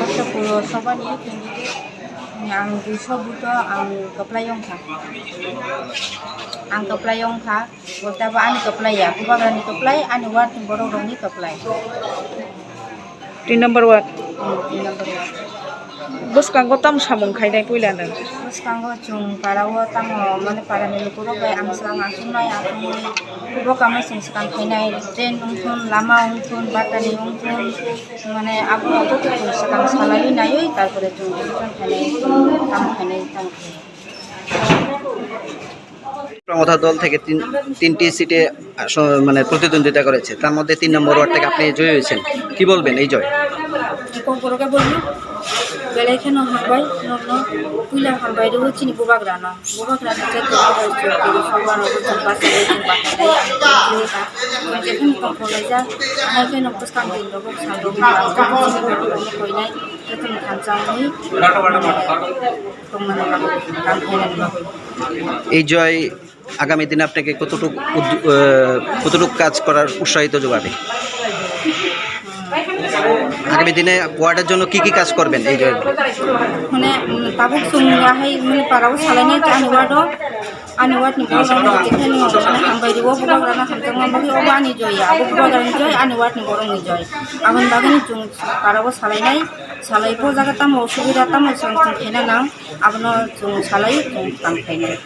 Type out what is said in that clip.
Basta purosabani candidate ang disobuto ang kaplayong ka. Ang kaplayong ka, wala ba ani kaplaya? Kubaga ni kaplay, ani wat ni borong ni kaplay. 2 number what? 3 number 1. Bus kanggo tam samung khainai puilana. Terus kanggo chung parawo tango mane para nilukuro kay ang selang asunay ang kubo kami sing sekan khainai train ungtun lama ungtun batani ungtun mane abu to sekan salali nayoy tarpore chung khainai tam khainai tam Pramatha দল থেকে তিনটি সিটে মানে প্রতিদ্বন্দ্বিতা করেছে, তার মধ্যে 3 নম্বর word থেকে আপনি জয়ী হয়েছেন। কি বলবেন এই জয়? কোন করকে বলবো বেলে কেন হাবাই নন পুইলা হাবাই রে চিনি বুবাগ্রানা যে তো সবার অবস্থা বাসে বাসে আমি যেখানে কখনো যা আমাকে নকস্তান দিন লোক সাধু কই নাই প্রথম খানচাউনি তোমার কাম খাইনা এই জয় আগামী দিনে আপনাকে কতটুকু কাজ করার উৎসাহিত যোগাবে? আগামী দিনে ওয়ার্ডের জন্য কি কি কাজ করবেন এই জয়? মানে পাবুক সুঙ্গাহাই মানে পারাও সালাইনে ani wat ni borong ni jekhani মানে হামবাই দিব বুবাগ্রানা হামতাং মামবি ওবা ani জয় আবু বুবাগ্রানি জয় ani wat ni borong ni জয় আগুন বাগানি chung পারাও সালাইনাই সালাইবো জায়গা তাম অসুবিধা তাম সংসং খেনা নাম আবনো chung সালাই chung কাম খাইনাই